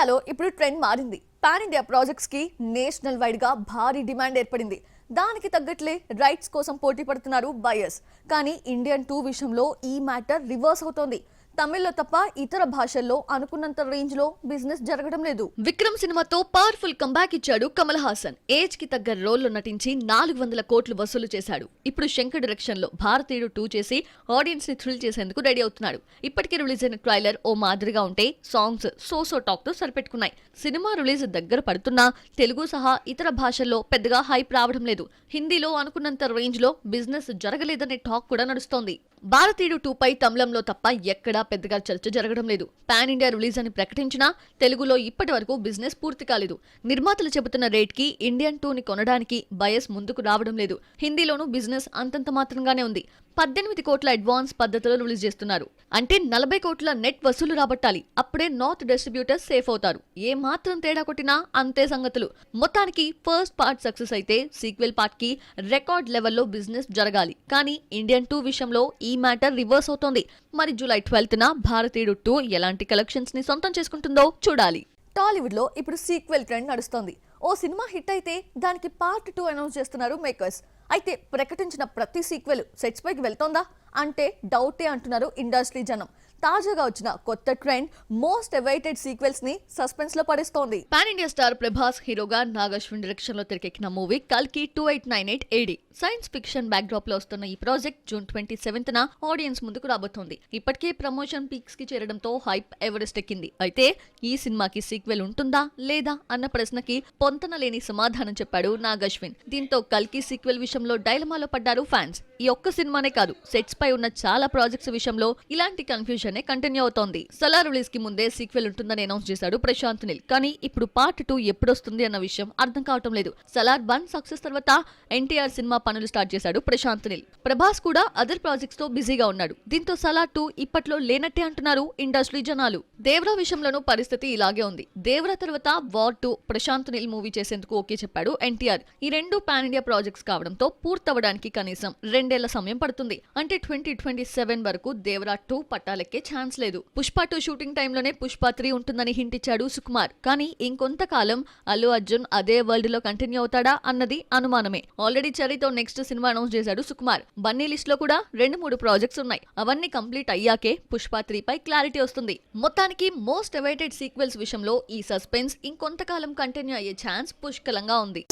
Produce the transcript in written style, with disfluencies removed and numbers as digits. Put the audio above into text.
ఇండియాలో ఇప్పుడు ట్రెండ్ మారింది. పాన్ ఇండియా ప్రాజెక్ట్స్ కి నేషనల్ వైడ్ గా భారీ డిమాండ్ ఏర్పడింది. దానికి తగ్గట్లే రైట్స్ కోసం పోటీ పడుతున్నారు బయర్స్. కానీ ఇండియన్ 2 విషయంలో ఈ మ్యాటర్ రివర్స్ అవుతోంది. తమిళ్లో తప్ప ఇతర భాషల్లో అనుకున్నంత రేంజ్ లో బిజినెస్ జరగడం లేదు. విక్రమ్ సినిమాతో పవర్ఫుల్ కంబ్యాక్ ఇచ్చాడు కమల్ హాసన్. ఏజ్ కి తగ్గ రోల్లో నటించి 400 కోట్లు వసూలు చేశాడు. ఇప్పుడు శంకర్ డైరెక్షన్ లో భారతీయుడు 2 చేసి ఆడియన్స్ ని థ్రిల్ చేసేందుకు రెడీ అవుతున్నాడు. ఇప్పటికే రిలీజ్ అయిన ట్రైలర్ ఓ మాదిరిగా ఉంటే సాంగ్స్ సో టాక్ తో సరిపెట్టుకున్నాయి. సినిమా రిలీజ్ దగ్గర పడుతున్నా తెలుగు సహా ఇతర భాషల్లో పెద్దగా హైప్ రావడం లేదు. హిందీలో అనుకున్నంత రేంజ్ లో బిజినెస్ జరగలేదనే టాక్ కూడా నడుస్తోంది. భారతీయుడు 2 పై తమిళంలో తప్ప ఎక్కడా పెద్దగా చర్చ జరగడం లేదు. పాన్ ఇండియా రిలీజ్ అని ప్రకటించినా తెలుగులో ఇప్పటి వరకు బిజినెస్ పూర్తి కాలేదు. నిర్మాతలు చెబుతున్న రేట్ కి ఇండియన్ 2 ని కొనడానికి బయస్ ముందుకు రావడం లేదు. హిందీలోనూ బిజినెస్ అంతంత మాత్రంగానే ఉంది. 18 కోట్ల అడ్వాన్స్ పద్ధతిలో రిలీజ్ చేస్తున్నారు. అంటే 40 కోట్ల నెట్ వసూలు రాబట్టాలి. అప్పుడే నార్త్ డిస్ట్రిబ్యూటర్స్ సేఫ్ అవుతారు. ఏ మాత్రం తేడా కొట్టినా అంతే సంగతులు. మొత్తానికి ఫస్ట్ పార్ట్ సక్సెస్ అయితే సీక్వెల్ పార్ట్ కి రికార్డ్ లెవెల్లో బిజినెస్ జరగాలి. కానీ ఇండియన్ 2 విషయంలో ఈ మ్యాటర్ రివర్స్ అవుతోంది. మరి జూలై 12న భారతీయుడు 2 ఎలాంటి కలెక్షన్స్ ని సొంతం చేసుకుంటుందో చూడాలి. టాలీవుడ్ లో ఇప్పుడు సీక్వెల్ ట్రెండ్ నడుస్తోంది. ఓ సినిమా హిట్ అయితే దానికి పార్ట్ 2 అనౌన్స్ చేస్తున్నారు మేకర్స్. అయితే ప్రకటించిన ప్రతి సీక్వెల్ సెట్స్ పైకి వెళ్తోందా అంటే డౌటే అంటున్నారు ఇండస్ట్రీ జనం. తాజాగా వచ్చిన కొత్త ట్రెండ్ మోస్ట్ అవైటెడ్ సీక్వెల్స్ ని సస్పెన్స్ లో పడేస్తోంది. పాన్ ఇండియా స్టార్ ప్రభాస్ హీరోగా నాగశ్విన్ డైరెక్షన్ లో తెరకెక్కిన మూవీ కల్కి 2898 AD science fiction back drop లో వస్తున్న ఈ ప్రాజెక్ట్ జూన్ 27న ఆడియన్స్ ముందుకు రాబోతోంది. ఇప్పటికే ప్రమోషన్ పీక్స్ కి చేరడంతో హైప్ ఎవరెస్ట్ ఎక్కింది. అయితే ఈ సినిమాకి సీక్వెల్ ఉంటుందా లేదా అన్న ప్రశ్నకి పొంతన లేని సమాధానం చెప్పాడు నాగశ్విన్. దీంతో కల్కి సీక్వెల్ విషయంలో డైలమాలో పడ్డారు ఫ్యాన్స్. ఈ ఒక్క సినిమానే కాదు, సెట్స్ పై ఉన్న చాలా ప్రాజెక్ట్స్ విషయంలో ఇలాంటి కన్ఫ్యూజన్ కంటిన్యూ అవుతోంది. సలార్ రిలీజ్ కి ముందే సీక్వెల్ ఉంటుందని అనౌన్స్ చేశాడు ప్రశాంత్ నీల్. కానీ ఇప్పుడు పార్ట్ 2 ఎప్పుడొస్తుంది అన్న విషయం అర్థం కావటం లేదు. సలార్ 1 సక్సెస్ తర్వాత ఎన్టీఆర్ సినిమా పనులు స్టార్ట్ చేశాడు ప్రశాంత్ నీల్. ప్రభాస్ కూడా అదర్ ప్రాజెక్ట్స్ తో బిజీగా ఉన్నాడు. దీంతో సలార్ 2 ఇప్పట్లో లేనట్టే అంటున్నారు ఇండస్ట్రీ జనాలు. దేవరా విషయంలోనూ పరిస్థితి ఇలాగే ఉంది. దేవరా తర్వాత వార్ 2 ప్రశాంత్ నీల్ మూవీ చేసేందుకు ఓకే చెప్పాడు ఎన్టీఆర్. ఈ రెండు పాన్ ఇండియా ప్రాజెక్ట్స్ కావడంతో పూర్తవడానికి కనీసం 2 ఏళ్ల సమయం పడుతుంది. అంటే 2027 వరకు దేవరా 2 పట్టాలెక్కే ఛాన్స్ లేదు. పుష్ప 2 షూటింగ్ టైంలోనే పుష్ప 3 ఉంటుందని హింట్ ఇచ్చాడు సుకుమార్. కానీ ఇంకొంతకాలం అల్లు అర్జున్ అదే వరల్డ్ లో కంటిన్యూ అవుతాడా అన్నది అనుమానమే. ఆల్రెడీ చెర్రీతో నెక్స్ట్ సినిమా అనౌన్స్ చేశాడు సుకుమార్. బన్నీ లిస్ట్ లో కూడా 2-3 ప్రాజెక్ట్స్ ఉన్నాయి. అవన్నీ కంప్లీట్ అయ్యాకే పుష్ప 3 పై క్లారిటీ వస్తుంది. మొత్తానికి మోస్ట్ అవైటెడ్ సీక్వెల్స్ విషయంలో ఈ సస్పెన్స్ ఇంకొంతకాలం కంటిన్యూ అయ్యే ఛాన్స్ పుష్కలంగా ఉంది.